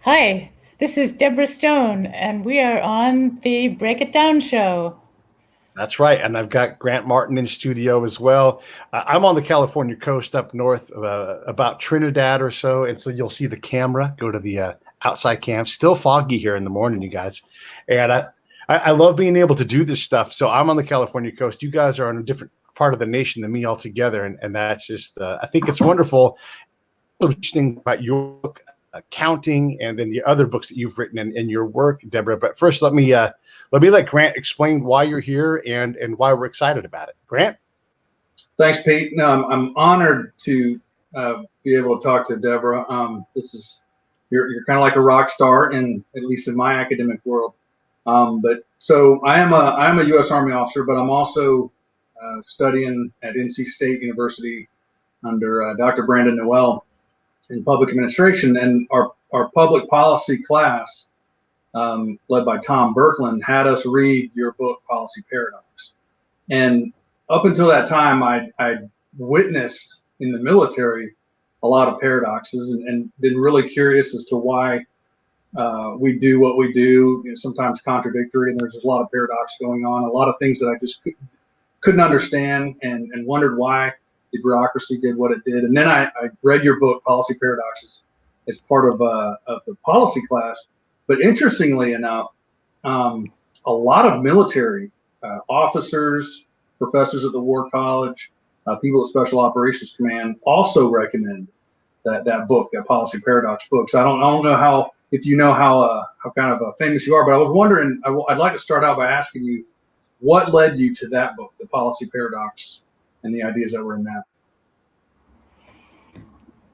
Hi, this is Deborah Stone, and we are on the Break It Down show. That's right. And I've got Grant Martin in studio as well. I'm on the California coast up north, about Trinidad or so. And so you'll see the camera go to the outside cam. Still foggy here in the morning, you guys. And I love being able to do this stuff. So I'm on the California coast. You guys are on a different part of the nation than me altogether. And that's just, I think it's wonderful. Interesting about your book, accounting, and then the other books that you've written in your work, Deborah. But first, let Grant explain why you're here and why we're excited about it. Grant. Thanks, Pete. No, I'm honored to be able to talk to Deborah. This is you're kind of like a rock star, at least in my academic world. But so I am a U.S. Army officer, but I'm also studying at NC State University under Dr. Brandon Noel in public administration, and our public policy class, led by Tom Birkland, had us read your book, Policy Paradox. And up until that time, I witnessed in the military a lot of paradoxes and been really curious as to why we do what we do, sometimes contradictory, and there's just a lot of paradox going on, a lot of things that I just couldn't understand and wondered why the bureaucracy did what it did. And then I read your book, Policy Paradoxes, as part of the policy class. But interestingly enough, a lot of military officers, professors at the War College, people at Special Operations Command also recommend that book, that Policy Paradox book. So I don't know if you know how kind of famous you are, but I was wondering, I'd like to start out by asking you, what led you to that book, The Policy Paradox, and the ideas that were in that?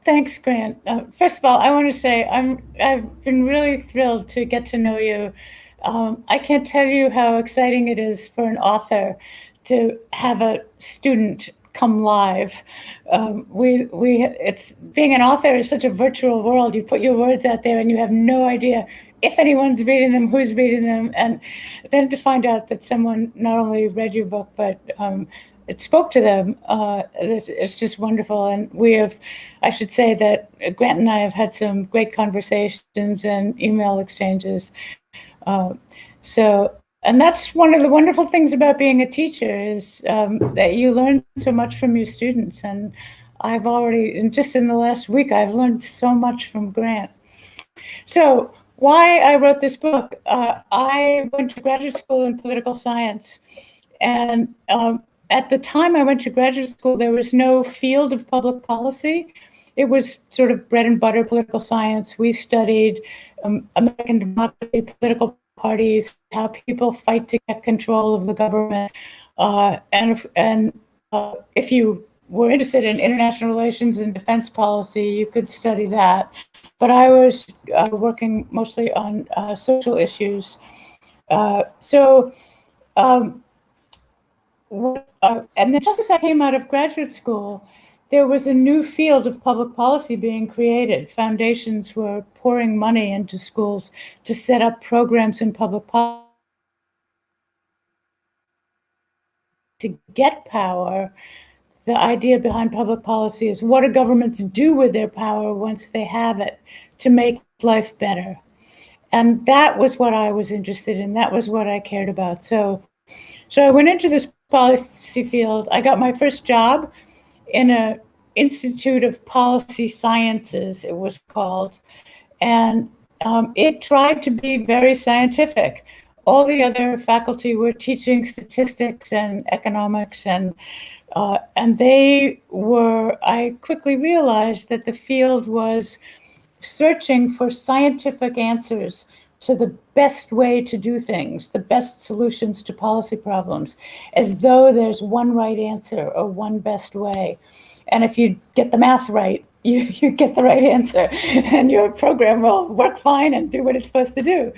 Thanks, Grant. First of all, I want to say I've been really thrilled to get to know you. I can't tell you how exciting it is for an author to have a student come live. It's being an author is such a virtual world. You put your words out there and you have no idea if anyone's reading them, who's reading them, and then to find out that someone not only read your book, but it spoke to them. It's just wonderful. And I should say that Grant and I have had some great conversations and email exchanges. And that's one of the wonderful things about being a teacher is that you learn so much from your students. And just in the last week, I've learned so much from Grant. So why I wrote this book, I went to graduate school in political science. And at the time I went to graduate school, there was no field of public policy. It was sort of bread and butter political science. We studied American democracy, political parties, how people fight to get control of the government. If you were interested in international relations and defense policy, you could study that. But I was working mostly on social issues. And then just as I came out of graduate school, there was a new field of public policy being created. Foundations were pouring money into schools to set up programs in public policy to get power. The idea behind public policy is what do governments do with their power once they have it to make life better? And that was what I was interested in. That was what I cared about. So I went into this policy field. I got my first job in an Institute of Policy Sciences, it was called. And it tried to be very scientific. All the other faculty were teaching statistics and economics, and I quickly realized that the field was searching for scientific answers to the best way to do things, the best solutions to policy problems, as though there's one right answer or one best way. And if you get the math right, you get the right answer, and your program will work fine and do what it's supposed to do.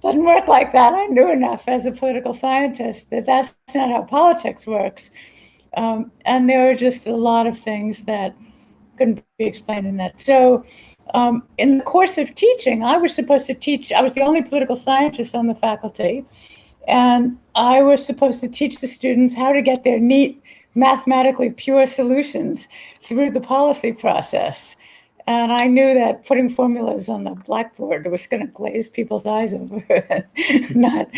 Doesn't work like that. I knew enough as a political scientist that that's not how politics works. And there were just a lot of things that couldn't be explained in that. So in the course of teaching, I was supposed to teach. I was the only political scientist on the faculty, and I was supposed to teach the students how to get their neat, mathematically pure solutions through the policy process. And I knew that putting formulas on the blackboard was going to glaze people's eyes over, not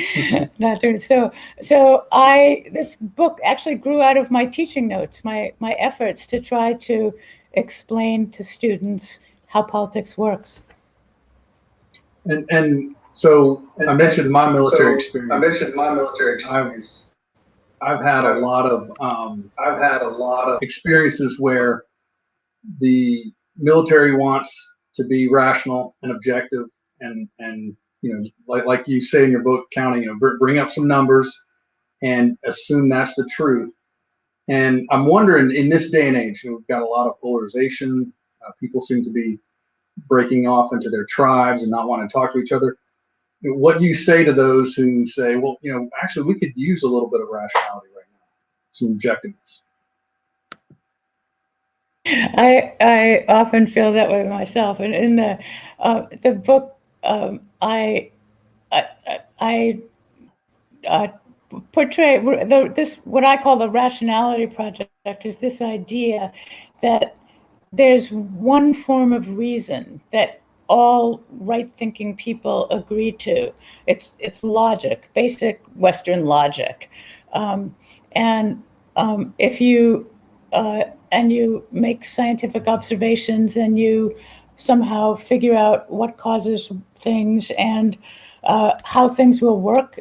doing so. This book actually grew out of my teaching notes, my efforts to try to explain to students how politics works. And so I mentioned my military experience. I've had a lot of experiences where the military wants to be rational and objective, and like you say in your book, counting, bring up some numbers and assume that's the truth. And I'm wondering, in this day and age, we've got a lot of polarization. People seem to be breaking off into their tribes and not wanting to talk to each other. What do you say to those who say, well, actually, we could use a little bit of rationality right now, some objectiveness? I often feel that way myself, and in the book, I portray this, what I call the rationality project, is this idea that there's one form of reason that all right-thinking people agree to. It's logic, basic Western logic, if you and you make scientific observations and you somehow figure out what causes things and how things will work,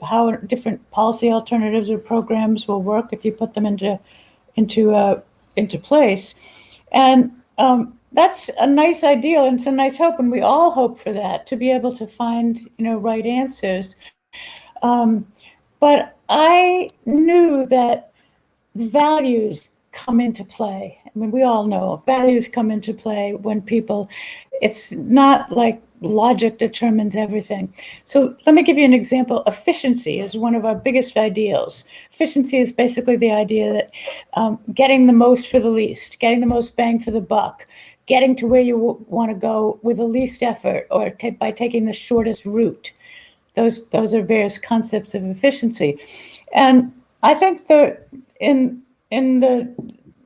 how different policy alternatives or programs will work if you put them into place, and that's a nice ideal, and it's a nice hope, and we all hope for that, to be able to find right answers. But I knew that values come into play. I mean, we all know values come into play when it's not like logic determines everything. So let me give you an example. Efficiency is one of our biggest ideals. Efficiency is basically the idea that getting the most for the least, getting the most bang for the buck, getting to where you want to go with the least effort, or by taking the shortest route. Those are various concepts of efficiency. And I think that in the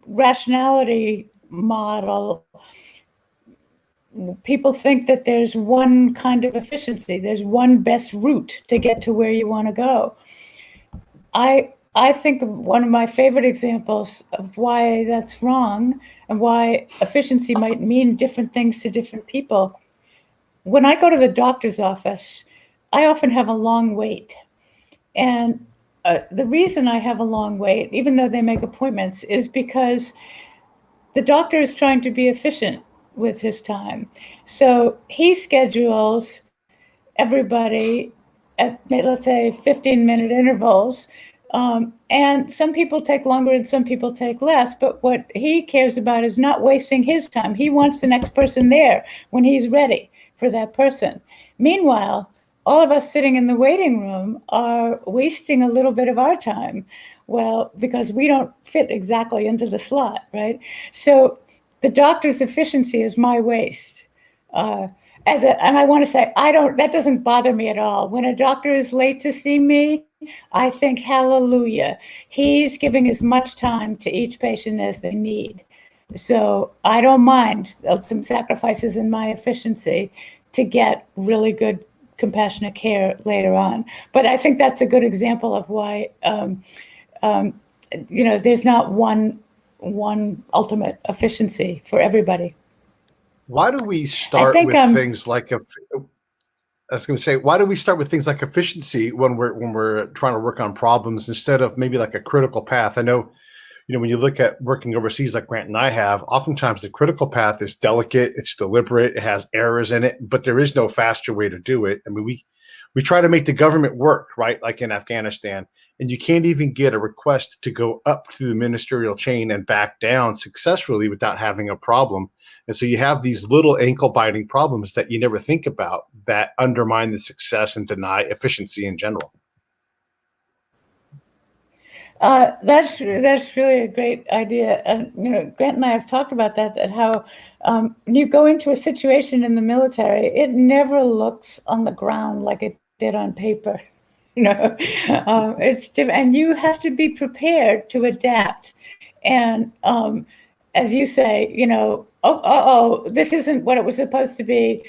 rationality model, people think that there's one kind of efficiency, there's one best route to get to where you want to go. I think one of my favorite examples of why that's wrong and why efficiency might mean different things to different people. When I go to the doctor's office, I often have a long wait. And the reason I have a long wait, even though they make appointments, is because the doctor is trying to be efficient with his time. So he schedules everybody at, let's say, 15-minute intervals. And some people take longer and some people take less. But what he cares about is not wasting his time. He wants the next person there when he's ready for that person. Meanwhile, all of us sitting in the waiting room are wasting a little bit of our time. Well, because we don't fit exactly into the slot, right? So the doctor's efficiency is my waste. And I want to say, that doesn't bother me at all. When a doctor is late to see me, I think, hallelujah, he's giving as much time to each patient as they need. So I don't mind some sacrifices in my efficiency to get really good compassionate care later on. But I think that's a good example of why, there's not one ultimate efficiency for everybody. Why do we start with things like why do we start with things like efficiency when we're trying to work on problems instead of maybe like a critical path? I know, when you look at working overseas like Grant and I have, oftentimes the critical path is delicate, it's deliberate, it has errors in it, but there is no faster way to do it. I mean, we try to make the government work, right? Like in Afghanistan, and you can't even get a request to go up to the ministerial chain and back down successfully without having a problem. And so you have these little ankle-biting problems that you never think about that undermine the success and deny efficiency in general. That's really a great idea. And, Grant and I have talked about that how when you go into a situation in the military, it never looks on the ground like it did on paper. It's different, and you have to be prepared to adapt. And as you say, this isn't what it was supposed to be.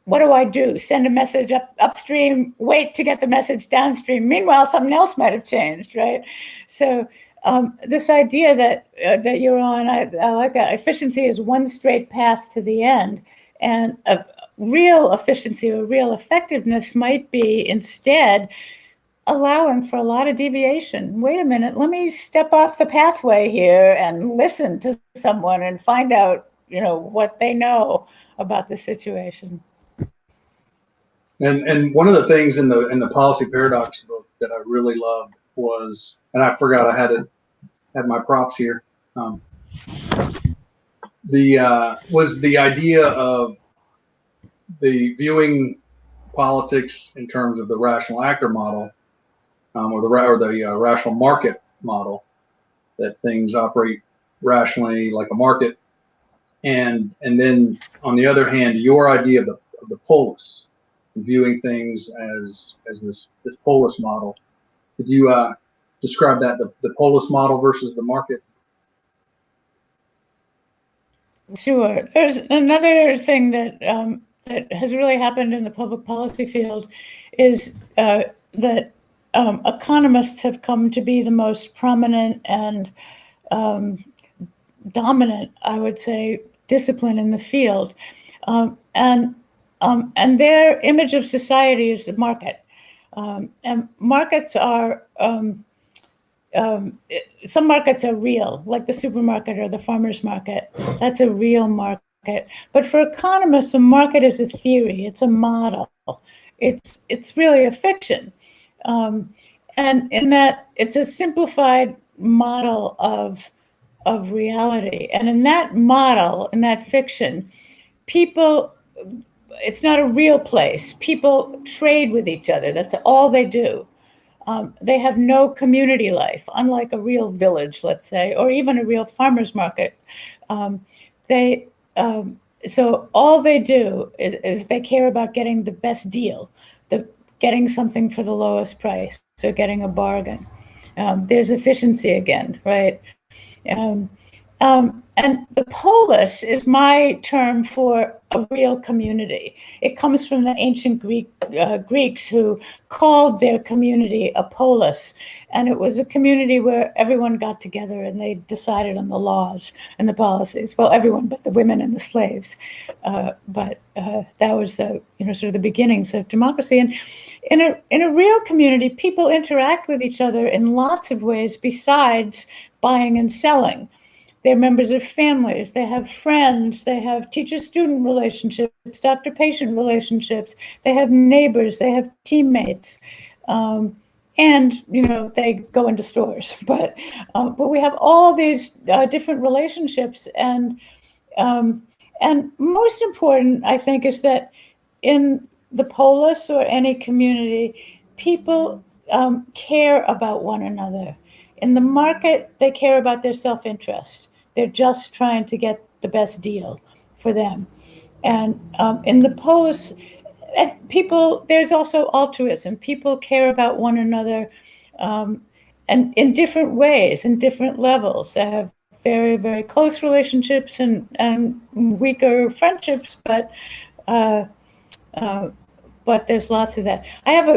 What do I do? Send a message upstream, wait to get the message downstream. Meanwhile, something else might have changed, right? So this idea that you're on, I like that. Efficiency is one straight path to the end. And a real efficiency or real effectiveness might be instead allowing for a lot of deviation. Wait a minute, let me step off the pathway here and listen to someone and find out, what they know about the situation. And one of the things in the Policy Paradox book that I really loved was, and I forgot I had my props here. Was the idea of the viewing politics in terms of the rational actor model, or the rational market model, that things operate rationally like a market, and then on the other hand, your idea of the polis, viewing things as this polis model. Could you describe that, the polis model versus the market? Sure. There's another thing that has really happened in the public policy field is that economists have come to be the most prominent and dominant, I would say, discipline in the field, and their image of society is the market, and markets are. Some markets are real, like the supermarket or the farmer's market. That's a real market. But for economists, a market is a theory. It's a model. It's really a fiction, and in that it's a simplified model of reality. And in that model, in that fiction, people. It's not a real place. People trade with each other. That's all they do. They have no community life, unlike a real village, let's say, or even a real farmer's market. So all they do is they care about getting the best deal, getting something for the lowest price, so getting a bargain. There's efficiency again, right? And the polis is my term for a real community. It comes from the ancient Greeks who called their community a polis. And it was a community where everyone got together and they decided on the laws and the policies. Well, everyone but the women and the slaves. But that was the sort of the beginnings of democracy. And in a real community, people interact with each other in lots of ways besides buying and selling. They're members of families, they have friends, they have teacher-student relationships, doctor-patient relationships, they have neighbors, they have teammates, and they go into stores. But we have all these different relationships, and most important, I think, is that in the polis or any community, people care about one another. In the market, they care about their self-interest. They're just trying to get the best deal for them. And in the polis, there's also altruism. People care about one another, and in different ways, in different levels. They have very, very close relationships and weaker friendships, but there's lots of that. I have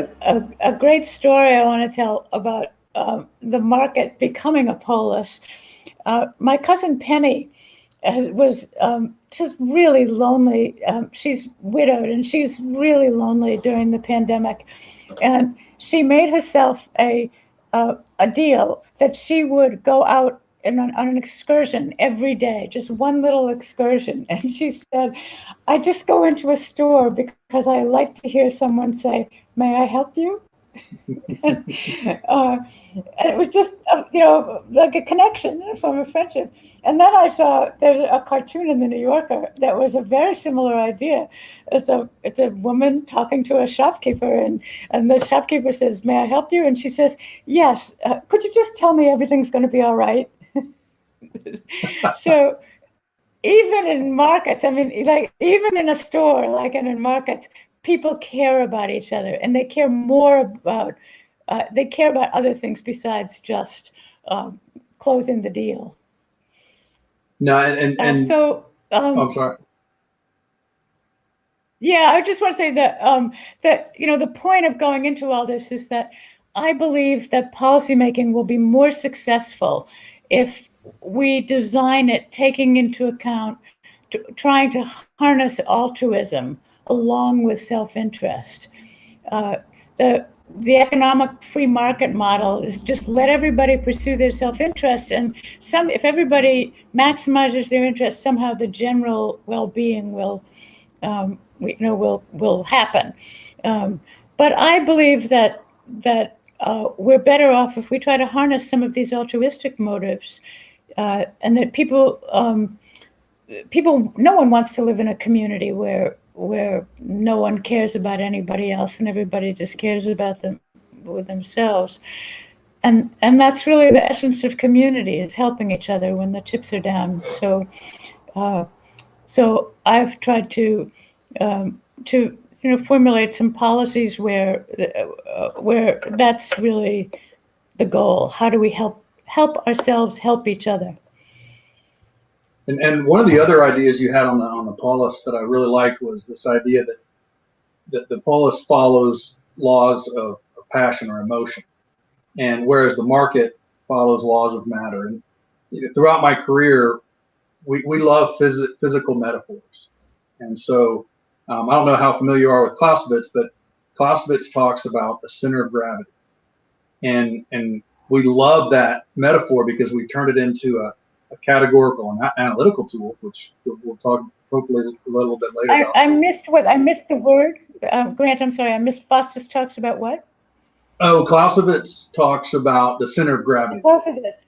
a great story I want to tell about the market becoming a polis. My cousin Penny was just really lonely. She's widowed, and she was really lonely during the pandemic. And she made herself a deal that she would go out on an excursion every day, just one little excursion. And she said, I just go into a store because I like to hear someone say, "May I help you?" and it was just like a connection from a friendship. And then I saw there's a cartoon in the New Yorker that was a very similar idea. It's a woman talking to a shopkeeper, and the shopkeeper says, "May I help you?" And she says, "Yes. Could you just tell me everything's going to be all right?" So even in markets, I mean, like even in a store, like in markets, people care about each other, and they care more about other things besides just closing the deal. No, and so I'm sorry. Yeah, I just want to say that that the point of going into all this is that I believe that policymaking will be more successful if we design it taking into account trying to harness altruism along with self-interest. The economic free market model is just let everybody pursue their self-interest, and if everybody maximizes their interest, somehow the general well-being will will happen. But I believe that we're better off if we try to harness some of these altruistic motives, and that people, no one wants to live in a community where no one cares about anybody else and everybody just cares about themselves. And that's really the essence of community, is helping each other when the chips are down. So I've tried to formulate some policies where that's really the goal. How do we help ourselves help each other? And one of the other ideas you had on the polis that I really liked was this idea that the polis follows laws of passion or emotion, and whereas the market follows laws of matter. And throughout my career, we love physical metaphors, and so I don't know how familiar you are with Clausewitz, but Clausewitz talks about the center of gravity, and we love that metaphor because we turned it into a categorical and analytical tool, which we'll talk hopefully a little bit later about. I missed the word, Grant. I'm sorry, I missed. Faustus talks about what? Oh, Clausewitz talks about the center of gravity. Clausewitz.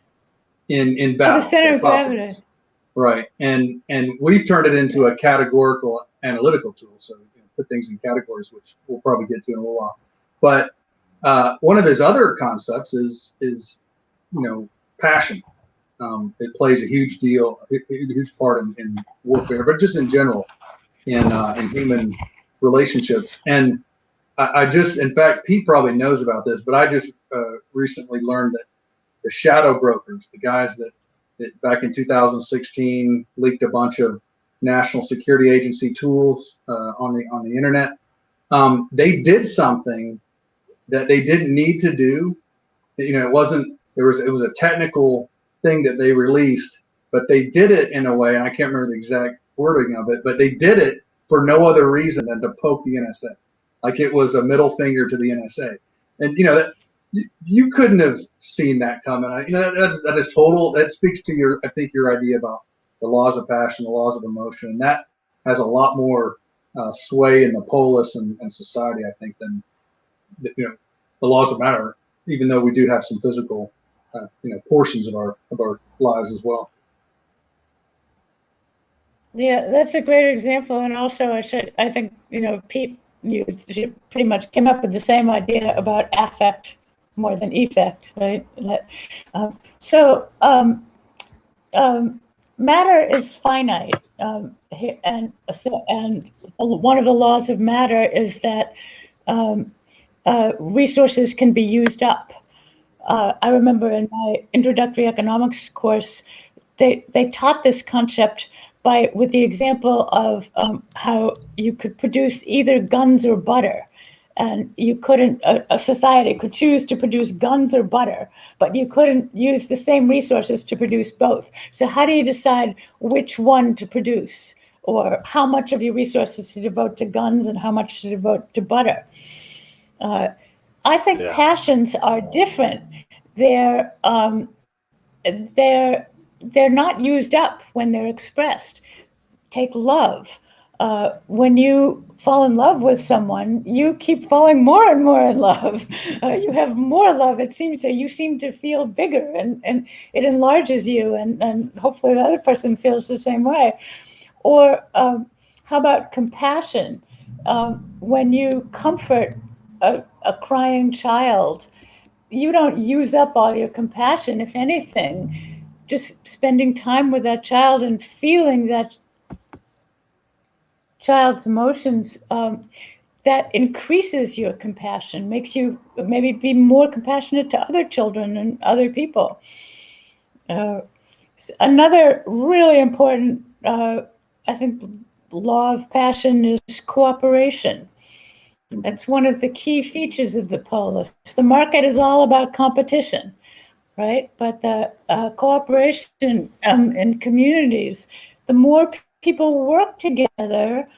In battle. The center of gravity. Right, and we've turned it into a categorical analytical tool. So put things in categories, which we'll probably get to in a little while. But one of his other concepts is passion. It plays a huge part in warfare, but just in general in human relationships. And in fact, Pete probably knows about this, but I just recently learned that the shadow brokers, the guys that back in 2016 leaked a bunch of National Security Agency tools on the internet, they did something that they didn't need to do. It was a technical thing that they released, but they did it in a way, and I can't remember the exact wording of it, but they did it for no other reason than to poke the NSA. Like it was a middle finger to the NSA. And that you couldn't have seen that coming. That is total. That speaks to your idea about the laws of passion, the laws of emotion, and that has a lot more sway in the polis and society, I think, than the laws of matter. Even though we do have some physical portions of our lives as well. Yeah, that's a great example. And also, I think Pete, you pretty much came up with the same idea about affect more than effect, right? Matter is finite, and one of the laws of matter is that resources can be used up. I remember in my introductory economics course, they taught this concept with the example of how you could produce either guns or butter. And you couldn't, a society could choose to produce guns or butter, but you couldn't use the same resources to produce both. So how do you decide which one to produce, or how much of your resources to devote to guns and how much to devote to butter? I think passions are different. They're not used up when they're expressed. Take love. When you fall in love with someone, you keep falling more and more in love. You have more love. It seems that you seem to feel bigger, and it enlarges you, and hopefully the other person feels the same way. Or how about compassion? When you comfort a crying child, you don't use up all your compassion. If anything, just spending time with that child and feeling that child's emotions, that increases your compassion, makes you maybe be more compassionate to other children and other people. Another really important I think law of passion is cooperation. That's one of the key features of the polis. The market is all about competition, right? But the cooperation in communities, the more people work together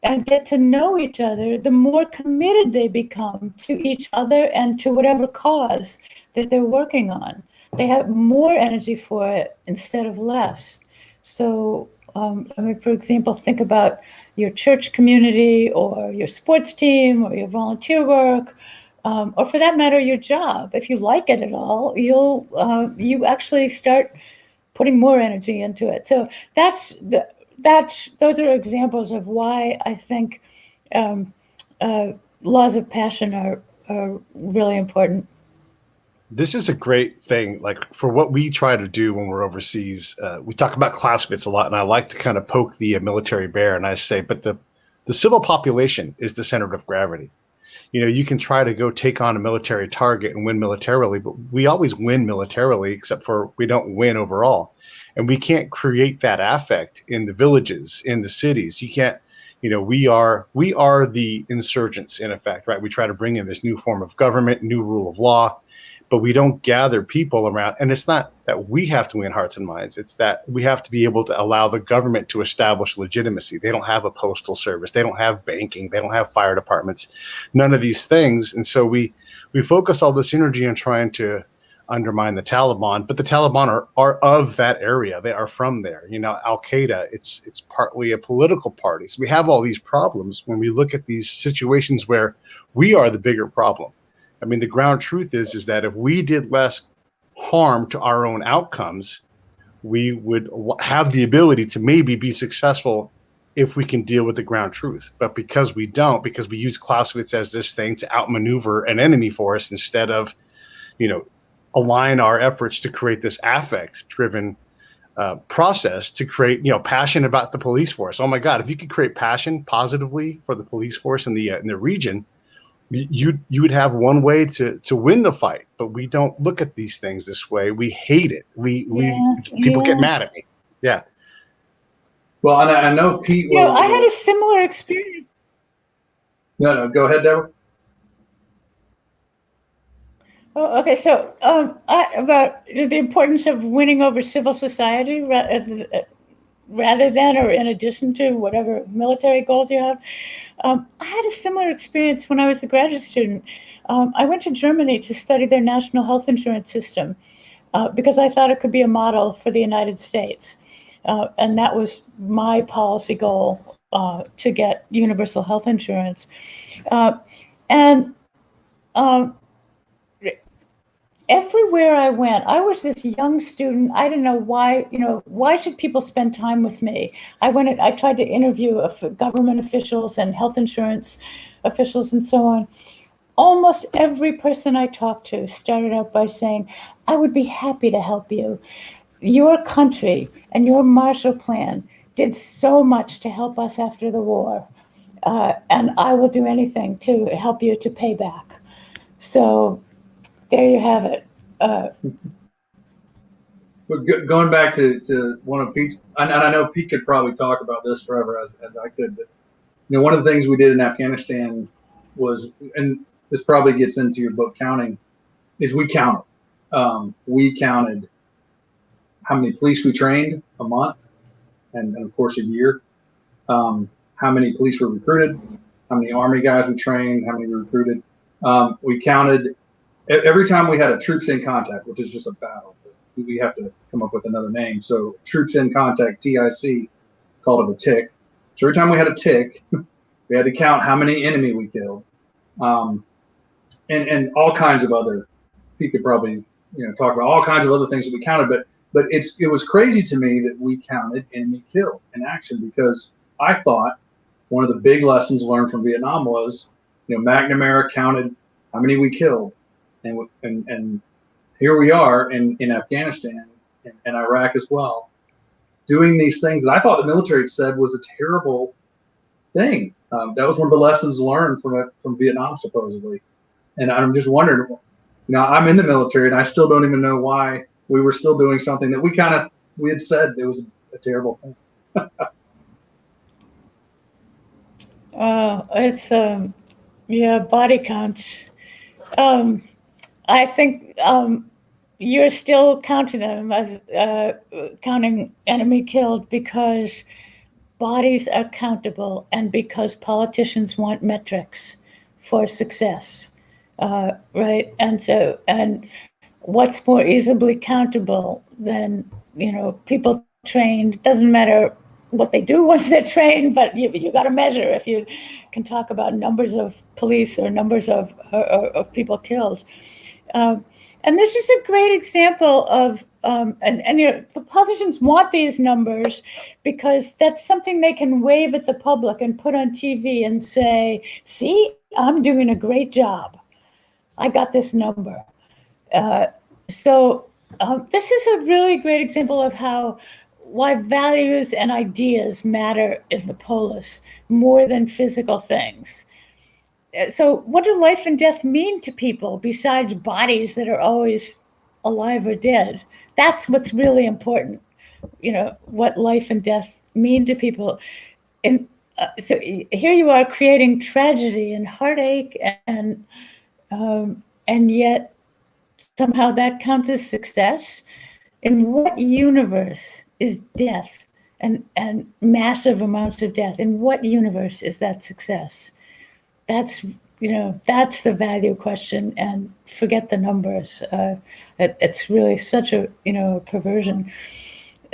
and get to know each other, the more committed they become to each other and to whatever cause that they're working on. They have more energy for it instead of less. So, I mean, for example, think about your church community or your sports team or your volunteer work, or for that matter, your job. If you like it at all, you actually start putting more energy into it. So those are examples of why I think um, laws of passion are really important. This is a great thing. Like for what we try to do when we're overseas, we talk about class fits a lot, and I like to kind of poke the military bear, and I say, but the civil population is the center of gravity. You know, you can try to go take on a military target and win militarily, but we always win militarily, except for we don't win overall. And we can't create that affect in the villages, in the cities. You can't, you know, we are the insurgents in effect, right? We try to bring in this new form of government, new rule of law, but we don't gather people around. And it's not that we have to win hearts and minds. It's that we have to be able to allow the government to establish legitimacy. They don't have a postal service. They don't have banking. They don't have fire departments, none of these things. And so we focus all this energy on trying to undermine the Taliban, but the Taliban are of that area. They are from there. You know, Al-Qaeda, it's partly a political party. So we have all these problems when we look at these situations where we are the bigger problem. I mean, the ground truth is that if we did less harm to our own outcomes, we would have the ability to maybe be successful if we can deal with the ground truth. But because we don't, because we use Clausewitz as this thing to outmaneuver an enemy force instead of, you know, align our efforts to create this affect-driven process to create, you know, passion about the police force. Oh my God, if you could create passion positively for the police force in the region, you would have one way to win the fight, but we don't look at these things this way. We hate it. People get mad at me. Yeah. Well, and I know Pete. You know, I had a similar experience. No, go ahead, Deborah. Oh, okay. So about the importance of winning over civil society rather than or in addition to whatever military goals you have. I had a similar experience when I was a graduate student. I went to Germany to study their national health insurance system because I thought it could be a model for the United States. And that was my policy goal, to get universal health insurance. Everywhere I went, I was this young student. I didn't know why, you know, why should people spend time with me? I tried to interview government officials and health insurance officials and so on. Almost every person I talked to started out by saying, I would be happy to help you. Your country and your Marshall Plan did so much to help us after the war. And I will do anything to help you to pay back. So there you have it. But going back to one of Pete's, and I know Pete could probably talk about this forever as I could, but you know, one of the things we did in Afghanistan was, and this probably gets into your book Counting, is we counted. We counted how many police we trained a month, and of course a year. How many police were recruited, how many Army guys we trained, how many we recruited. We counted every time we had a troops in contact, which is just a battle. We have to come up with another name. So troops in contact, TIC, called it a tick. So every time we had a tick, we had to count how many enemy we killed, and all kinds of other. He could probably talk about all kinds of other things that we counted, but it was crazy to me that we counted enemy killed in action, because I thought one of the big lessons learned from Vietnam was, McNamara counted how many we killed, and here we are in Afghanistan and Iraq as well, doing these things that I thought the military said was a terrible thing. That was one of the lessons learned from Vietnam, supposedly. And I'm just wondering, I'm in the military and I still don't even know why we were still doing something that we had said it was a terrible thing. It's yeah, body counts. I think you're still counting them as counting enemy killed because bodies are countable and because politicians want metrics for success, right? And what's more easily countable than people trained? It doesn't matter what they do once they're trained, but you got to measure. If you can talk about numbers of police or numbers of people killed. And this is a great example of, the politicians want these numbers because that's something they can wave at the public and put on TV and say, see, I'm doing a great job. I got this number. So this is a really great example of why values and ideas matter in the polis more than physical things. So what do life and death mean to people besides bodies that are always alive or dead? That's what's really important, what life and death mean to people. And so here you are creating tragedy and heartache, and yet somehow that counts as success. In what universe is death and massive amounts of death? In what universe is that success? That's the value question, and forget the numbers. It's really such a perversion.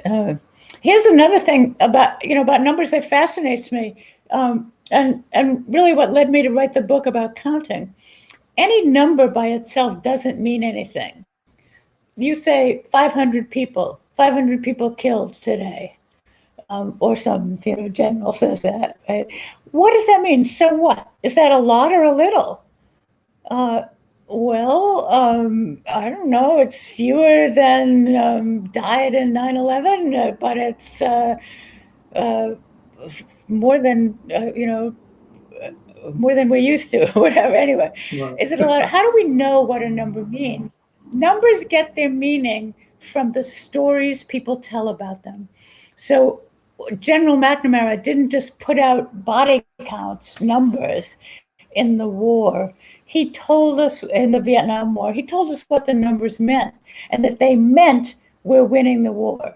Here's another thing about numbers that fascinates me, and really what led me to write the book about counting. Any number by itself doesn't mean anything. You say 500 people killed today. Or some general says that, right? What does that mean? So what? Is that a lot or a little? Well, I don't know. It's fewer than died in 9/11, but it's more than more than we're used to, whatever. Anyway, right. Is it a lot? How do we know what a number means? Numbers get their meaning from the stories people tell about them. So General McNamara didn't just put out body counts, numbers in the war. He told us in the Vietnam War, he told us what the numbers meant, and that they meant we're winning the war.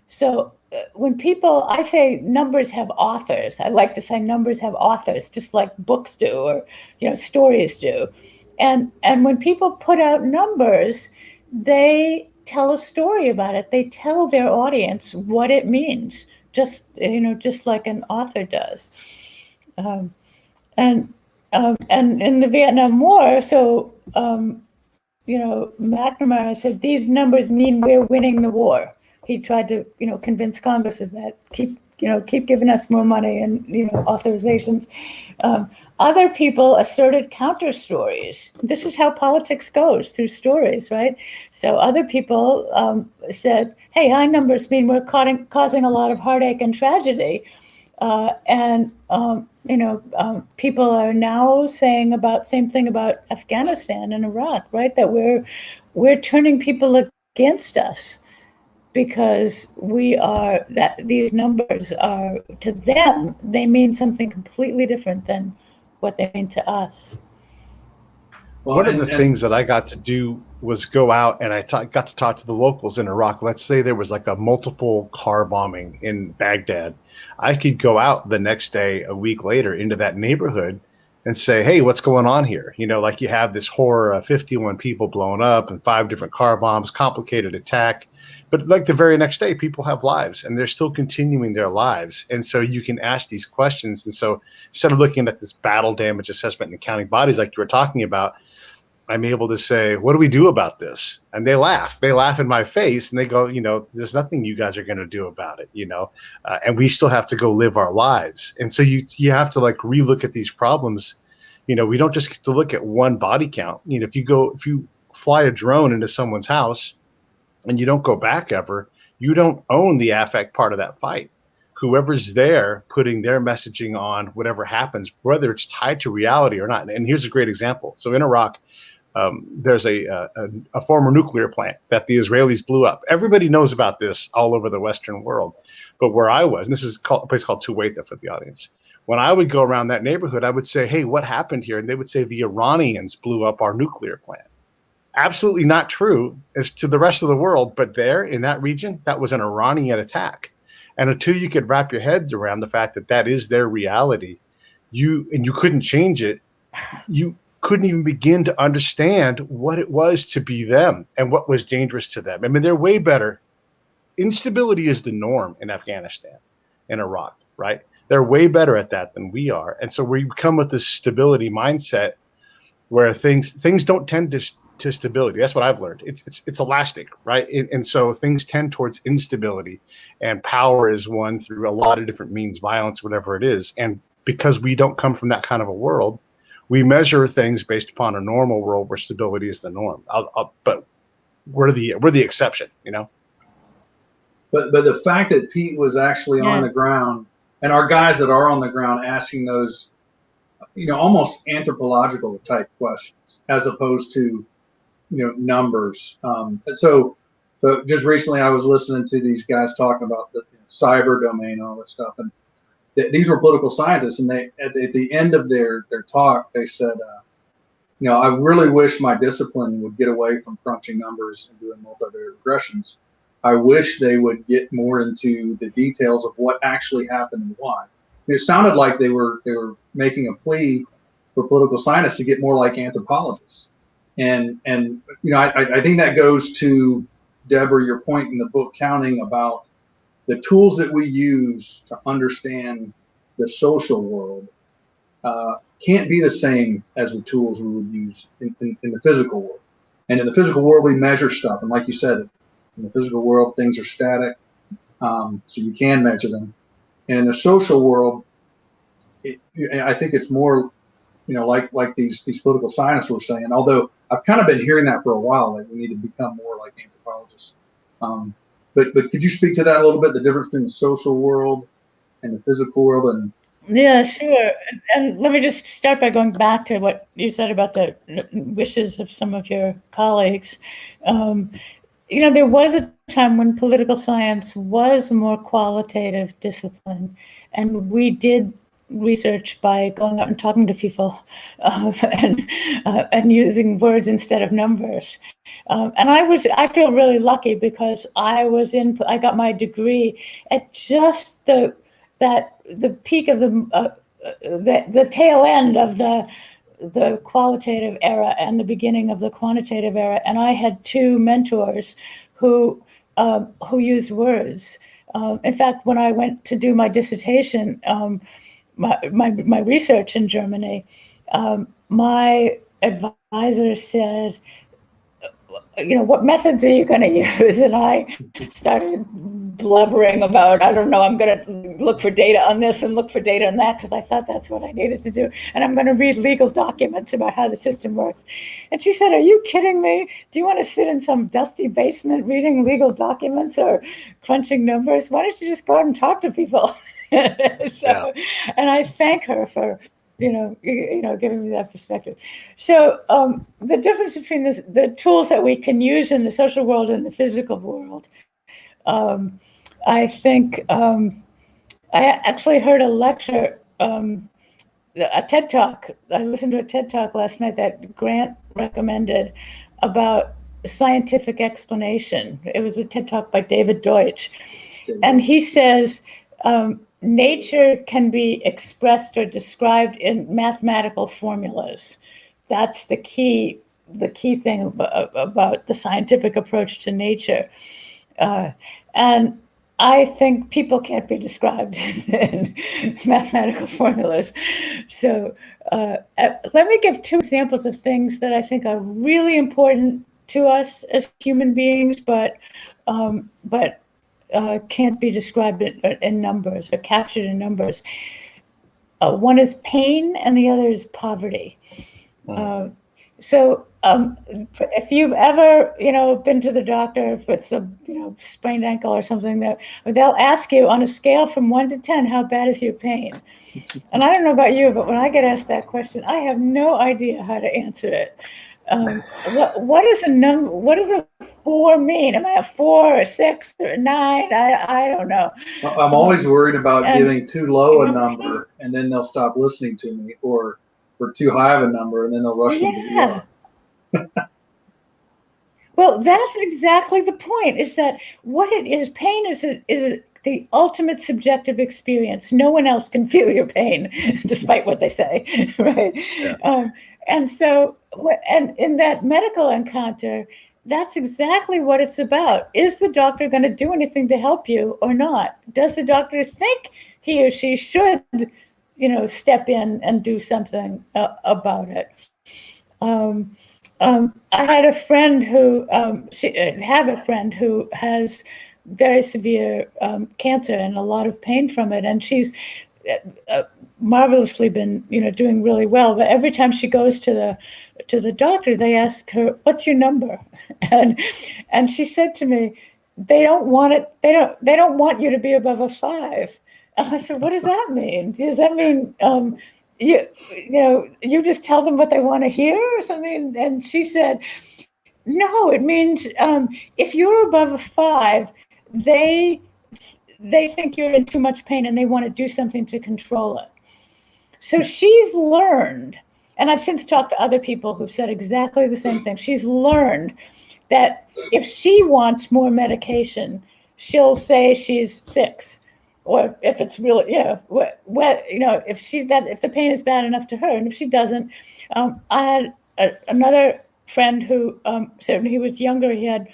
So when I say numbers have authors, I like to say numbers have authors, just like books do, or stories do. And when people put out numbers, they tell a story about it. They tell their audience what it means. Just like an author does, and in the Vietnam War, so McNamara said these numbers mean we're winning the war. He tried to convince Congress of that. Keep giving us more money and authorizations. Other people asserted counter stories. This is how politics goes, through stories, right? So other people said, hey, high numbers mean we're causing a lot of heartache and tragedy. People are now saying same thing about Afghanistan and Iraq, right? That we're turning people against us because these numbers are, to them, they mean something completely different than what they mean to us. Well, one of the things that I got to do was go out and I got to talk to the locals in Iraq. Let's say there was like a multiple car bombing in Baghdad. I could go out the next day, a week later, into that neighborhood and say, hey, what's going on here? Like you have this horror of 51 people blown up and 5 different car bombs, complicated attack. But like the very next day, people have lives and they're still continuing their lives. And so you can ask these questions. And so instead of looking at this battle damage assessment and counting bodies like you were talking about, I'm able to say, what do we do about this? And they laugh. They laugh in my face and they go, there's nothing you guys are going to do about it, and we still have to go live our lives. And so you have to like relook at these problems. We don't just get to look at one body count. If you fly a drone into someone's house and you don't go back ever, you don't own the affect part of that fight. Whoever's there putting their messaging on whatever happens, whether it's tied to reality or not. And here's a great example. So in Iraq, there's a former nuclear plant that the Israelis blew up. Everybody knows about this all over the Western world. But where I was, and this is a place called Tuwaitha for the audience, When I would go around that neighborhood, I would say, hey, what happened here? And they would say the Iranians blew up our nuclear plant. Absolutely not true as to the rest of the world, but there in that region, that was an Iranian attack. And until you could wrap your heads around the fact that that is their reality, you couldn't change it, you couldn't even begin to understand what it was to be them and what was dangerous to them. I mean, they're way better. Instability is the norm in Afghanistan and Iraq, right? They're way better at that than we are. And so we come with this stability mindset where things don't tend to stability. That's what I've learned. It's elastic, right? And so things tend towards instability, and power is won through a lot of different means, violence, whatever it is. And because we don't come from that kind of a world, we measure things based upon a normal world where stability is the norm. But we're the exception, you know. But the fact that Pete was actually on the ground, and our guys that are on the ground asking those, almost anthropological type questions, as opposed to, numbers. So just recently I was listening to these guys talking about the cyber domain and all this stuff, and these were political scientists, and they at the end of their talk they said, I really wish my discipline would get away from crunching numbers and doing multivariate regressions. I wish they would get more into the details of what actually happened and why. It sounded like they were making a plea for political scientists to get more like anthropologists. And I think that goes to, Deborah, your point in the book Counting about the tools that we use to understand the social world can't be the same as the tools we would use in the physical world. And in the physical world, we measure stuff. And like you said, in the physical world, things are static, so you can measure them. And in the social world, I think it's more, like these political scientists were saying, although I've kind of been hearing that for a while, that we need to become more like anthropologists. But could you speak to that a little bit, the difference between the social world and the physical world? And yeah, sure. And let me just start by going back to what you said about the wishes of some of your colleagues. There was a time when political science was a more qualitative discipline, and we did research by going out and talking to people and using words instead of numbers. And I feel really lucky because I got my degree at just the peak of the tail end of the qualitative era and the beginning of the quantitative era. And I had two mentors who used words. In fact, when I went to do my dissertation, my research in Germany, my advisor said, what methods are you going to use? And I started blubbering about, I don't know, I'm going to look for data on this and look for data on that, because I thought that's what I needed to do. And I'm going to read legal documents about how the system works. And she said, are you kidding me? Do you want to sit in some dusty basement reading legal documents or crunching numbers? Why don't you just go out and talk to people? And I thank her for giving me that perspective. So the difference between the tools that we can use in the social world and the physical world, I think I actually heard a lecture, a TED Talk. I listened to a TED Talk last night that Grant recommended about scientific explanation. It was a TED Talk by David Deutsch. And he says, nature can be expressed or described in mathematical formulas. That's the key thing about the scientific approach to nature. And I think people can't be described in mathematical formulas. So let me give two examples of things that I think are really important to us as human beings, but can't be described in numbers or captured in numbers. One is pain and the other is poverty. So if you've ever, been to the doctor with some, sprained ankle or something, they'll ask you on a scale from 1 to 10, how bad is your pain? And I don't know about you, but when I get asked that question, I have no idea how to answer it. What is a 4 mean? Am I a 4 or 6 or 9? I don't know. I'm always worried about and- giving too low a number and then they'll stop listening to me, or too high of a number and then they'll rush me to the ER. Well, that's exactly the point, is that what it is, pain is the ultimate subjective experience. No one else can feel your pain, despite what they say, right? Yeah. And so, and in that medical encounter, that's exactly what it's about. Is the doctor going to do anything to help you or not? Does the doctor think he or she should, step in and do something about it? I had a friend who have a friend who has very severe cancer and a lot of pain from it, and she's marvelously been doing really well. But every time she goes to the doctor, they ask her, "What's your number?" and she said to me, "They don't want it. They don't want you to be above a 5." And I said, "What does that mean? Does that mean you just tell them what they want to hear or something?" And she said, "No, it means if you're above a 5, they think you're in too much pain and they want to do something to control it." So she's learned, and I've since talked to other people who've said exactly the same thing. She's learned that if she wants more medication, she'll say she's 6. Or if it's really, if the pain is bad enough to her, and if she doesn't, I had another friend who said when he was younger, he had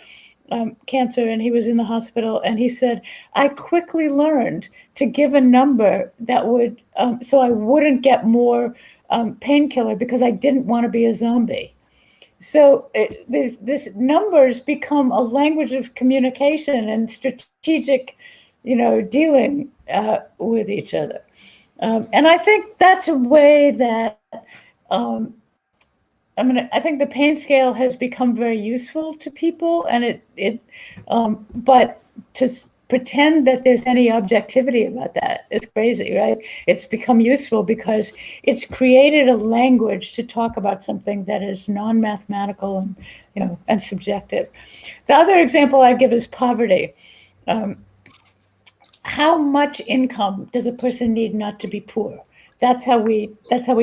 cancer and he was in the hospital, and he said, "I quickly learned to give a number that would, so I wouldn't get more painkiller because I didn't want to be a zombie." So this numbers become a language of communication and strategic dealing with each other. And I think that's a way that, I think the pain scale has become very useful to people, and but to pretend that there's any objectivity about that is crazy, right? It's become useful because it's created a language to talk about something that is non-mathematical and, and subjective. The other example I give is poverty. How much income does a person need not to be poor? That's how we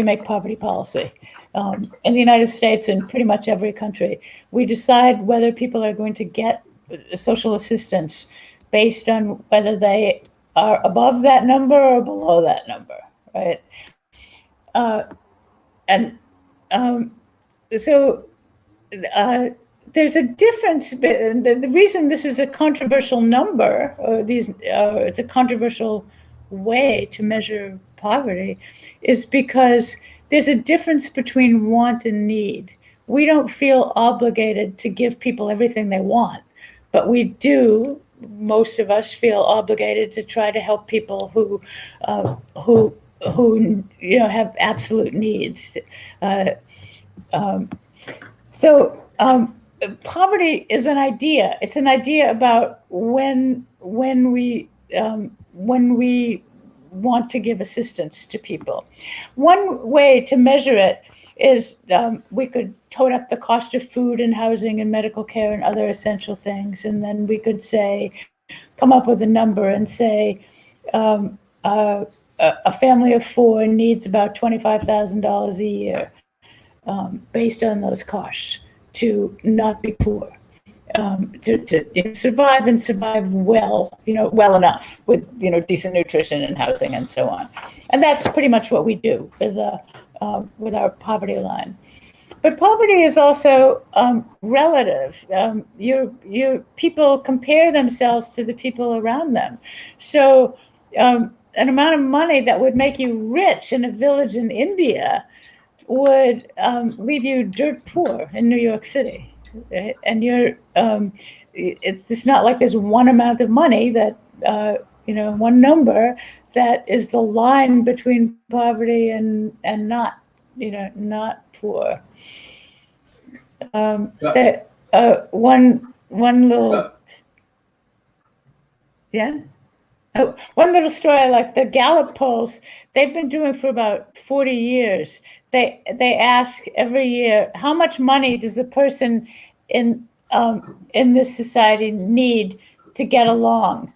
make poverty policy. In the United States and pretty much every country, we decide whether people are going to get social assistance based on whether they are above that number or below that number, right? There's a difference. The reason this is a controversial number, or it's a controversial way to measure poverty, is because there's a difference between want and need. We don't feel obligated to give people everything they want, but we do. Most of us feel obligated to try to help people who have absolute needs. Poverty is an idea. It's an idea about when we want to give assistance to people. One way to measure it is we could total up the cost of food and housing and medical care and other essential things, and then we could say, come up with a number and say a family of 4 needs about $25,000 a year based on those costs to not be poor, to survive and survive well, well enough with, decent nutrition and housing and so on. And that's pretty much what we do with our poverty line. But poverty is also relative. Your people compare themselves to the people around them. So an amount of money that would make you rich in a village in India would leave you dirt poor in New York City. Right? And it's not like there's one amount of money that, one number that is the line between poverty and not, not poor. One little, yeah. Oh, one little story, like the Gallup polls, they've been doing for about 40 years. They ask every year, how much money does a person in in this society need to get along.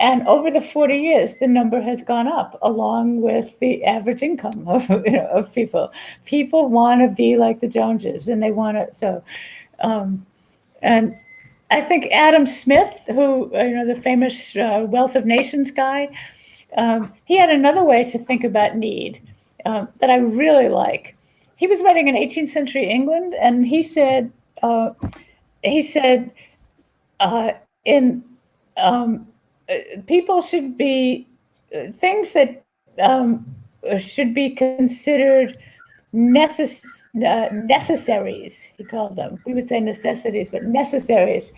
And over the 40 years, the number has gone up along with the average income of, of people. People want to be like the Joneses, and they want to. So, and I think Adam Smith, who, the famous Wealth of Nations guy, he had another way to think about need that I really like. He was writing in 18th century England, and he said, in people should be things that should be considered necessaries, he called them. We would say necessities, but necessaries.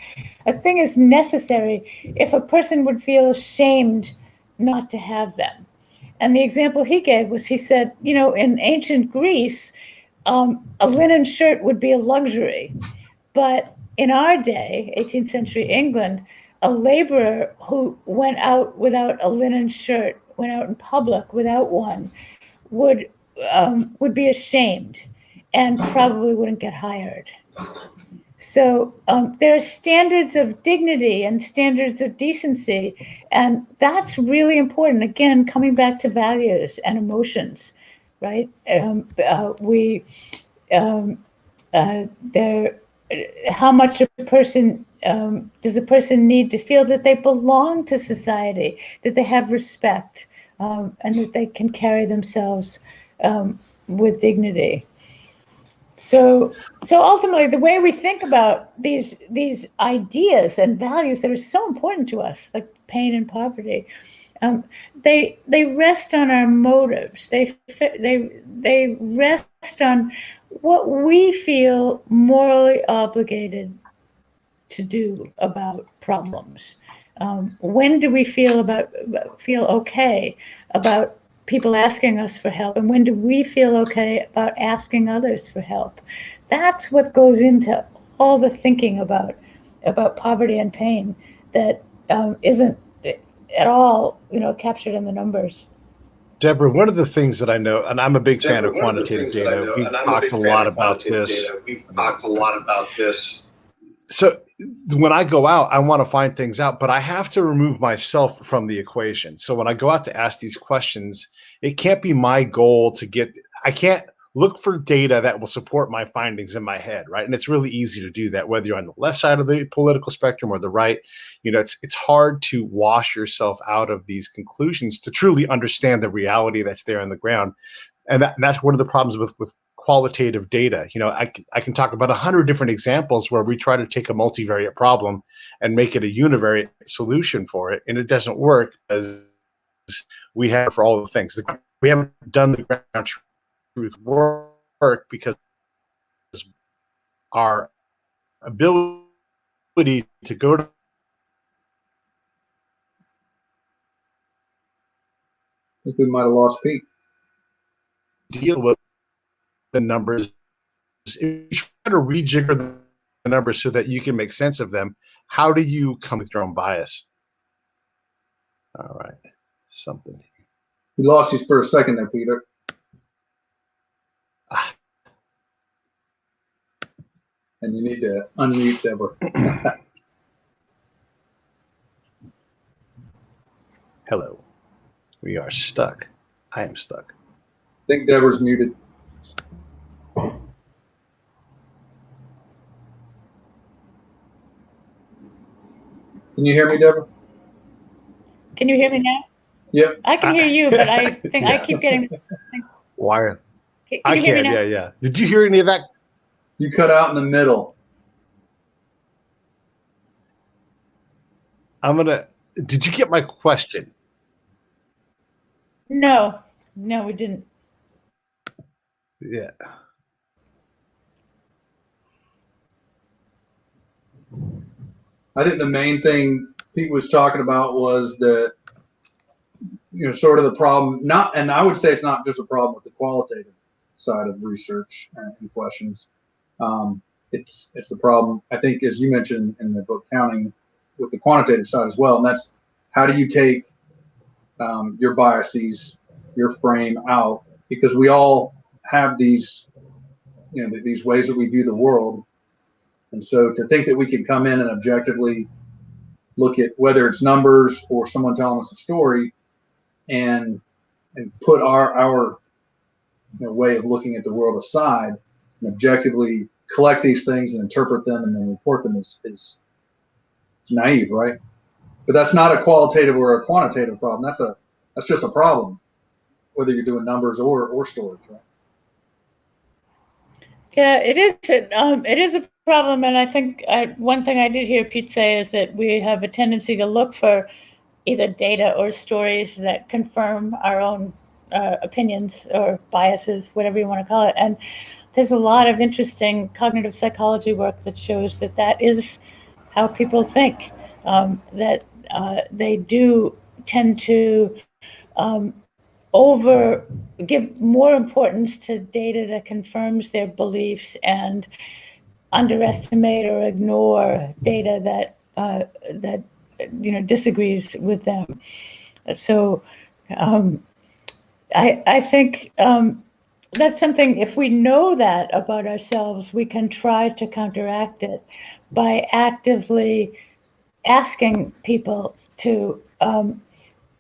A thing is necessary if a person would feel ashamed not to have them. And the example he gave was, he said, in ancient Greece, a linen shirt would be a luxury. But in our day, 18th century England, a laborer who went out without a linen shirt, went out in public without one, would be ashamed and probably wouldn't get hired. So there are standards of dignity and standards of decency, and that's really important. Again, coming back to values and emotions, right? How much a person does a person need to feel that they belong to society, that they have respect, and that they can carry themselves with dignity. So ultimately, the way we think about these ideas and values that are so important to us, like pain and poverty, they rest on our motives. They rest on what we feel morally obligated to do about problems. When do we feel okay about people asking us for help, and when do we feel okay about asking others for help? That's what goes into all the thinking about poverty and pain that isn't at all captured in the numbers. Deborah, one of the things that I know, and I'm a big fan of quantitative data. We've talked a lot about this. So when I go out, I want to find things out, but I have to remove myself from the equation. So when I go out to ask these questions, it can't be my goal I can't look for data that will support my findings in my head, right? And it's really easy to do that, whether you're on the left side of the political spectrum or the right. It's hard to wash yourself out of these conclusions to truly understand the reality that's there on the ground. And that's one of the problems with qualitative data. I can talk about 100 different examples where we try to take a multivariate problem and make it a univariate solution for it, and it doesn't work as we have for all the things. We haven't done the ground truth work because our ability to go to I think we might have lost Pete. deal with the numbers, if you try to rejigger the numbers so that you can make sense of them, how do you come with your own bias? All right, something. We lost you for a second there, Peter. And you need to unmute Deborah. Hello. We are stuck. I am stuck. I think Deborah's muted. Can you hear me, Deborah? Can you hear me now? Yep. I can hear you, but I think Yeah. I keep getting. Why? Can I you hear me can. now? Yeah. Did you hear any of that? You cut out in the middle. Did you get my question? No, we didn't. Yeah. I think the main thing Pete was talking about was that, sort of the problem, and I would say it's not just a problem with the qualitative side of research and questions. It's the problem, I think, as you mentioned in the book Counting, with the quantitative side as well. And that's, how do you take your biases, your frame out? Because we all have these, these ways that we view the world. And so to think that we can come in and objectively look at whether it's numbers or someone telling us a story and put our way of looking at the world aside and objectively collect these things and interpret them and then report them is naive, right? But that's not a qualitative or a quantitative problem. That's just a problem, whether you're doing numbers or storage, right? Yeah, it is. It is a problem, and I think one thing I did hear Pete say is that we have a tendency to look for either data or stories that confirm our own opinions or biases, whatever you want to call it. And there's a lot of interesting cognitive psychology work that shows that that is how people think, that they do tend to give more importance to data that confirms their beliefs and underestimate or ignore data that disagrees with them. So I think that's something, if we know that about ourselves, we can try to counteract it by actively asking people to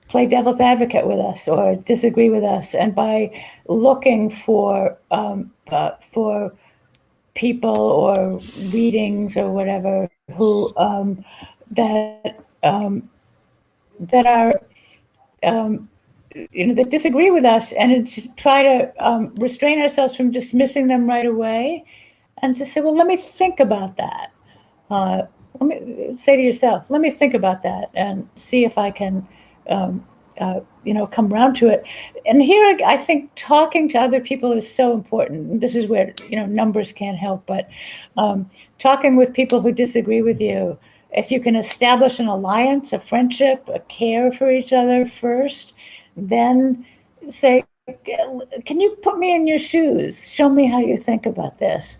play devil's advocate with us or disagree with us, and by looking for people or readings or whatever who that are that disagree with us, and try to restrain ourselves from dismissing them right away, and to say, well, let me think about that. Let me say to yourself, let me think about that and see if I can come around to it. And here, I think talking to other people is so important. This is where numbers can't help, but talking with people who disagree with you, if you can establish an alliance, a friendship, a care for each other first, then say, can you put me in your shoes? Show me how you think about this.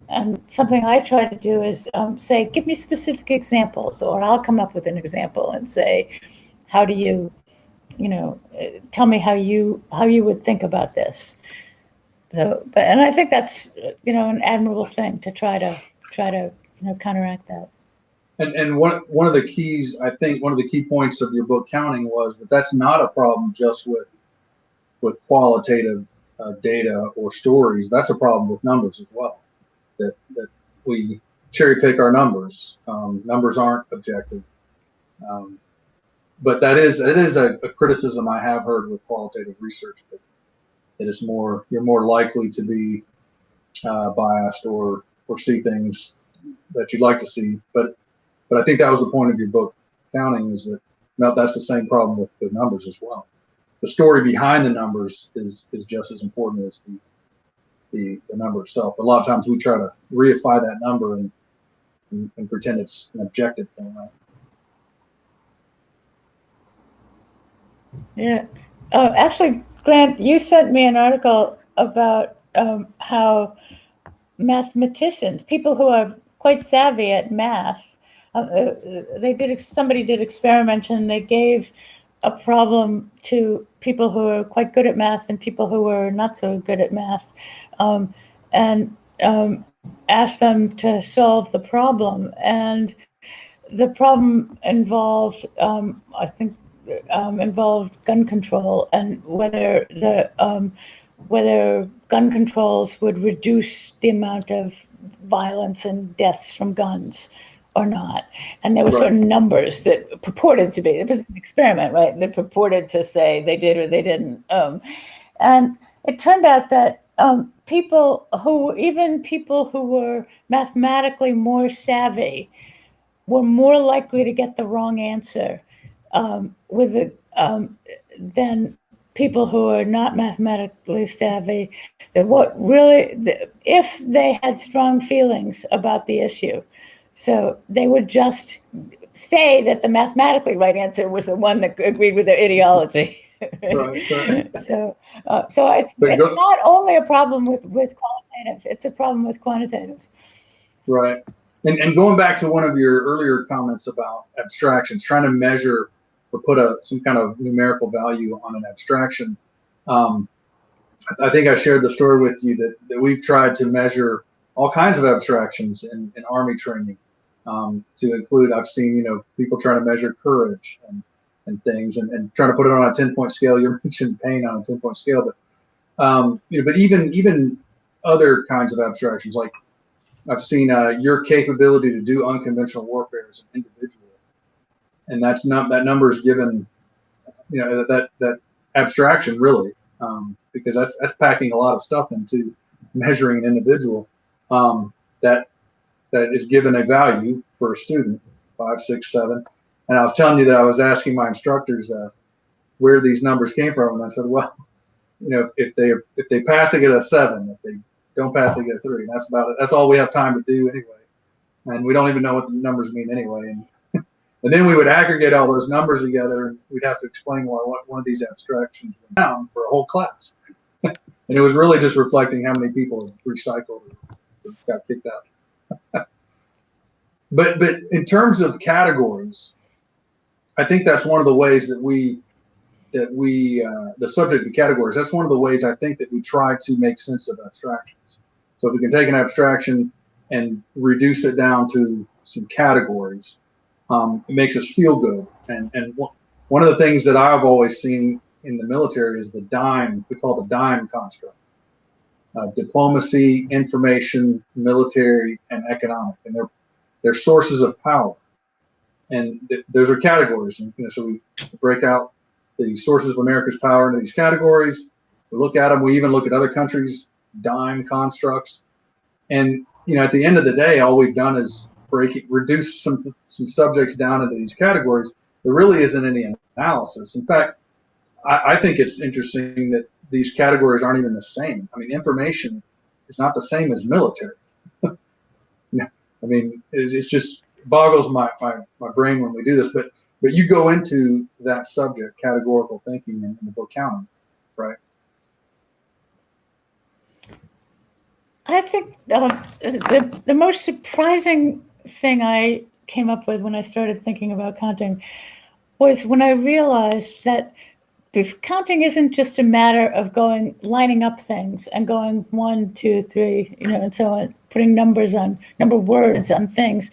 And something I try to do is say, give me specific examples, or I'll come up with an example and say, how do you, tell me how you would think about this. So, and I think that's an admirable thing to try to counteract that. And one of the keys, I think one of the key points of your book Counting was that that's not a problem just with qualitative data or stories. That's a problem with numbers as well. That we cherry pick our numbers. Numbers aren't objective. But it is a criticism I have heard with qualitative research, that it's you're more likely to be biased or see things that you'd like to see. But I think that was the point of your book Counting, is that no, that's the same problem with the numbers as well. The story behind the numbers is just as important as the number itself. A lot of times we try to reify that number and pretend it's an objective thing, right? Yeah. Actually, Grant, you sent me an article about how mathematicians, people who are quite savvy at math, somebody did experimentation. They gave a problem to people who are quite good at math and people who were not so good at math, and asked them to solve the problem. And the problem involved, I think, involved gun control, and whether gun controls would reduce the amount of violence and deaths from guns or not. And there were certain numbers that purported to be, it was an experiment, right? That purported to say they did or they didn't. And it turned out that people who were mathematically more savvy were more likely to get the wrong answer than people who are not mathematically savvy. If they had strong feelings about the issue, so they would just say that the mathematically right answer was the one that agreed with their ideology. Right. So it's not only a problem with qualitative; it's a problem with quantitative. Right. And going back to one of your earlier comments about abstractions, trying to measure or put some kind of numerical value on an abstraction. I think I shared the story with you that we've tried to measure all kinds of abstractions in Army training, to include, I've seen, people trying to measure courage and things, and trying to put it on a 10-point scale. You mentioned pain on a 10-point scale, but but even other kinds of abstractions, like I've seen your capability to do unconventional warfare as an individual, and that number is given, that abstraction really, because that's packing a lot of stuff into measuring an individual, that is given a value for a student, 5, 6, 7. And I was telling you that I was asking my instructors where these numbers came from, and I said, well, if they pass, they get a 7. If they don't pass, they get a 3. That's about it. That's all we have time to do anyway, and we don't even know what the numbers mean anyway. And then we would aggregate all those numbers together, and we'd have to explain why one of these abstractions went down for a whole class. And it was really just reflecting how many people have recycled or got kicked out. But in terms of categories, I think that's one of the ways that the subject of categories, that's one of the ways I think that we try to make sense of abstractions. So if we can take an abstraction and reduce it down to some categories, it makes us feel good. And one of the things that I've always seen in the military is the DIME, we call the DIME construct. Diplomacy, information, military, and economic. And they're sources of power. And those are categories. And, so we break out the sources of America's power into these categories. We look at them. We even look at other countries' DIME constructs. And, at the end of the day, all we've done is reduce some subjects down into these categories. There really isn't any analysis. In fact, I think it's interesting that these categories aren't even the same. I mean, information is not the same as military. I mean, it's just boggles my brain when we do this. But you go into that subject, categorical thinking, in the book Counting, right? I think the most surprising thing I came up with when I started thinking about counting was when I realized that if counting isn't just a matter of lining up things and going 1, 2, 3, and so on, putting number words on things.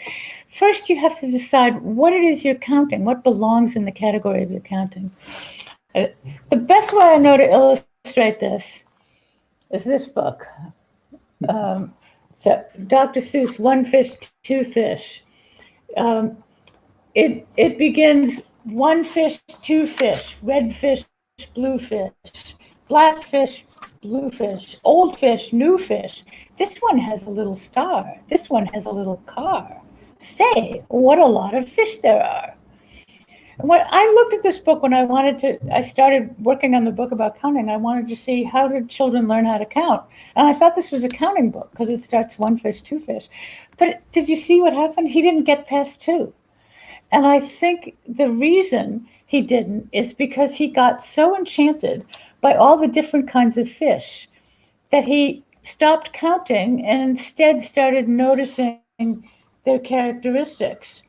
First, you have to decide what it is you're counting, what belongs in the category of your counting. The best way I know to illustrate this is this book. So Dr. Seuss, One Fish, Two Fish. It begins 1 fish, 2 fish, red fish, blue fish, black fish, blue fish, old fish, new fish. This one has a little star. This one has a little car. Say, what a lot of fish there are. And when I looked at this book, I started working on the book about counting, I wanted to see how did children learn how to count. And I thought this was a counting book because it starts 1 fish, 2 fish. But did you see what happened? He didn't get past 2. And I think the reason he didn't is because he got so enchanted by all the different kinds of fish that he stopped counting and instead started noticing their characteristics.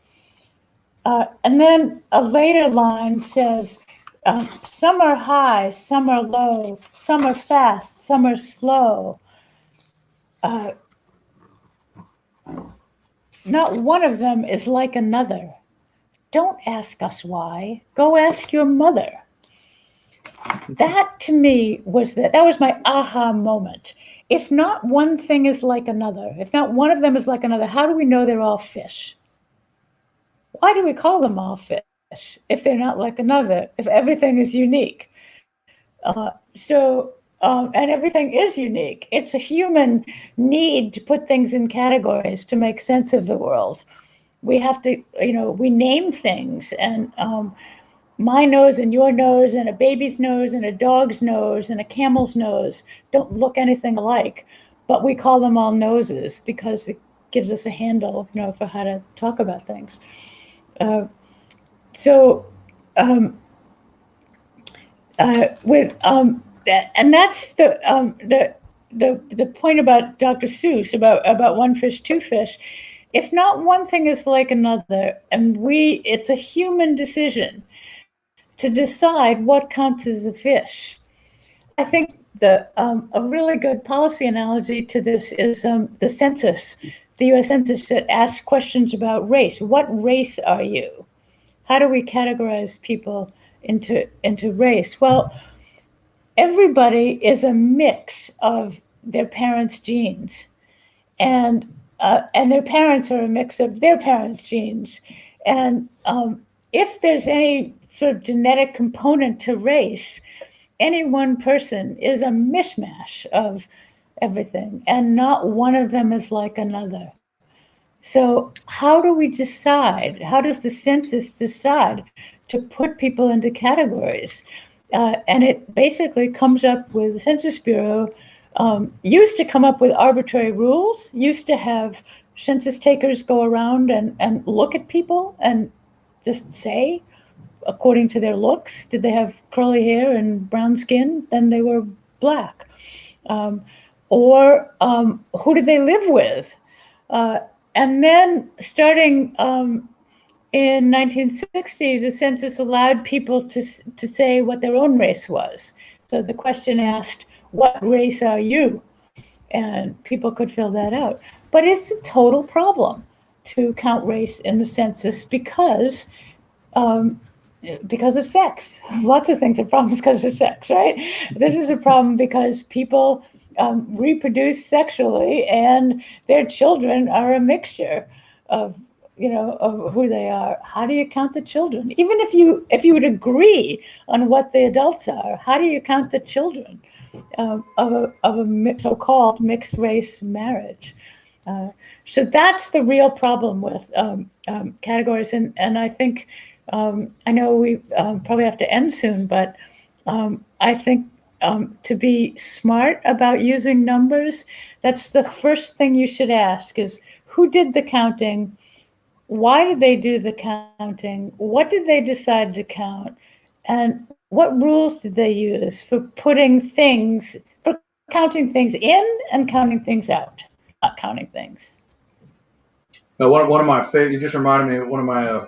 And then a later line says, some are high, some are low, some are fast, some are slow. Not one of them is like another. Don't ask us why. Go ask your mother. That to me that was my aha moment. If not one thing is like another, if not one of them is like another, how do we know they're all fish? Why do we call them all fish if they're not like another, if everything is unique? And everything is unique. It's a human need to put things in categories to make sense of the world. We have to, we name things, and my nose and your nose and a baby's nose and a dog's nose and a camel's nose don't look anything alike, but we call them all noses because it gives us a handle, for how to talk about things. And that's the point about Dr. Seuss about 1 fish, 2 fish. If not one thing is like another, and it's a human decision to decide what counts as a fish. I think a really good policy analogy to this is the census, the U.S. Census, that asks questions about race. What race are you? How do we categorize people into race? Well, everybody is a mix of their parents' genes, and their parents are a mix of their parents' genes. And if there's any sort of genetic component to race, any one person is a mishmash of everything, and not one of them is like another. So how do we decide? How does the census decide to put people into categories? And it basically comes up with the Census Bureau used to come up with arbitrary rules, used to have census takers go around and look at people and just say, according to their looks, did they have curly hair and brown skin? Then they were Black. Or who did they live with? And then starting in 1960, the census allowed people to say what their own race was. So the question asked, what race are you? And people could fill that out. But it's a total problem to count race in the census because of sex. Lots of things are problems because of sex, right? This is a problem because people reproduce sexually, and their children are a mixture of who they are. How do you count the children? Even if you would agree on what the adults are, how do you count the children of a so-called mixed race marriage? So that's the real problem with categories, and I think I know we probably have to end soon, but I think to be smart about using numbers, that's the first thing you should ask is, who did the counting? Why did they do the counting? What did they decide to count? And what rules did they use for counting things in and counting things out, not counting things? Now, one of my favorite, you just reminded me of one of my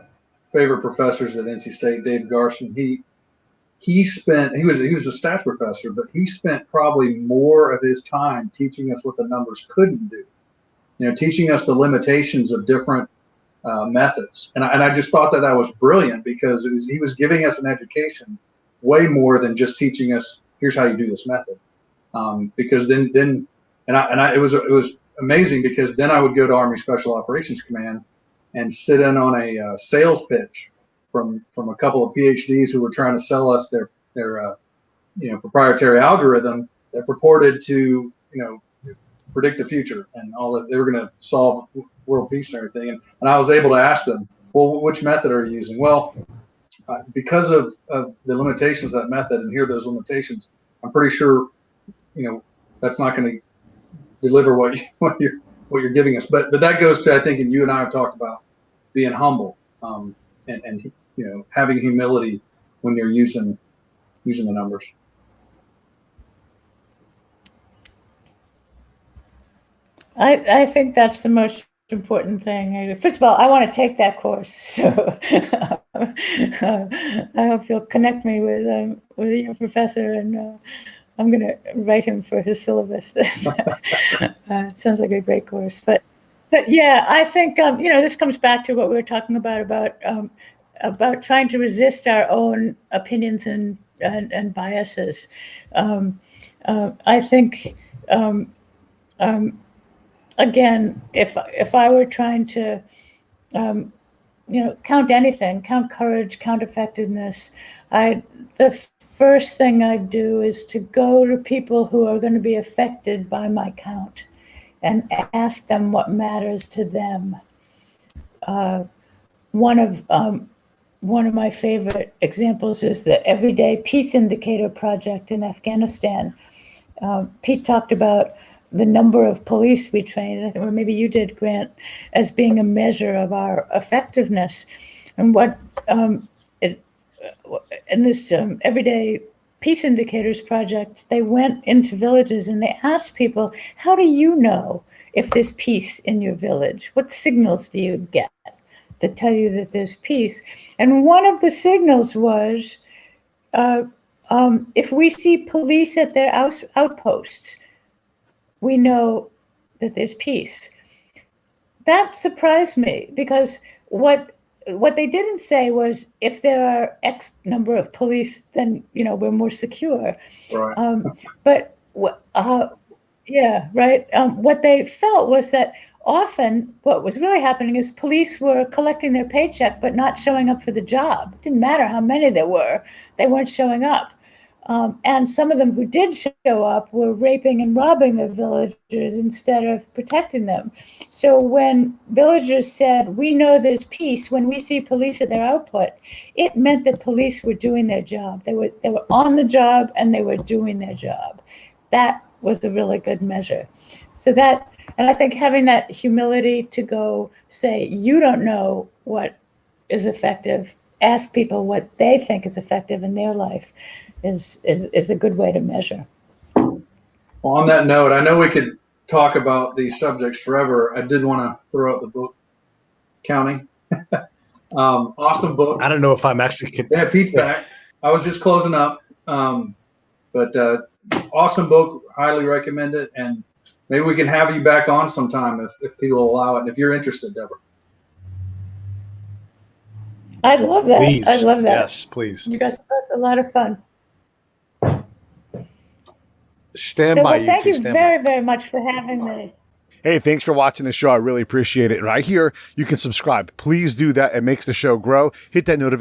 favorite professors at NC State, Dave Garson. He was a stats professor, but he spent probably more of his time teaching us what the numbers couldn't do. Teaching us the limitations of different methods. And I just thought that was brilliant, because he was giving us an education way more than just teaching us, here's how you do this method. Because then it was amazing, because then I would go to Army Special Operations Command and sit in on a sales pitch from a couple of PhDs who were trying to sell us their proprietary algorithm that purported to predict the future and all that. They were going to solve world peace and everything. And I was able to ask them, well, which method are you using? Well, because of the limitations of that method, and here are those limitations, I'm pretty sure that's not going to deliver what you're giving us. But that goes to, I think, and you and I have talked about being humble, and having humility when you're using the numbers. I think that's the most important thing. First of all, I want to take that course, so I hope you'll connect me with your professor, and I'm going to write him for his syllabus. Sounds like a great course, but yeah, I think this comes back to what we were talking about trying to resist our own opinions and biases. I think. Again, if I were trying to, count anything, count courage, count effectiveness, the first thing I'd do is to go to people who are going to be affected by my count and ask them what matters to them. One of my favorite examples is the Everyday Peace Indicator project in Afghanistan. Pete talked about the number of police we trained, or maybe you did, Grant, as being a measure of our effectiveness. And what in this Everyday Peace Indicators project, they went into villages and they asked people, how do you know if there's peace in your village? What signals do you get that tell you that there's peace? And one of the signals was If we see police at their outposts, we know that there's peace. That surprised me, because what they didn't say was, if there are X number of police, then we're more secure. Right. But yeah, right. What they felt was that often what was really happening is police were collecting their paycheck but not showing up for the job. It didn't matter how many there were; they weren't showing up. And some of them who did show up were raping and robbing the villagers instead of protecting them. So when villagers said, "We know there's peace when we see police at their output," it meant that police were doing their job. They were on the job and they were doing their job. That was a really good measure. So that, and I think having that humility to go say, you don't know what is effective, ask people what they think is effective in their life, is a good way to measure. Well, on that note, I know we could talk about these subjects forever. I did want to throw out the book, Counting. Awesome book. I don't know if I'm actually. Yeah, Pete's back. I was just closing up. But awesome book. Highly recommend it. And maybe we can have you back on sometime if people allow it. And if you're interested, Deborah. I'd love that. Please. I'd love that. Yes, please. You guys have a lot of fun. Stand by. Thank you very, very much for having me. Hey, thanks for watching the show. I really appreciate it. Right here, you can subscribe. Please do that. It makes the show grow. Hit that notification.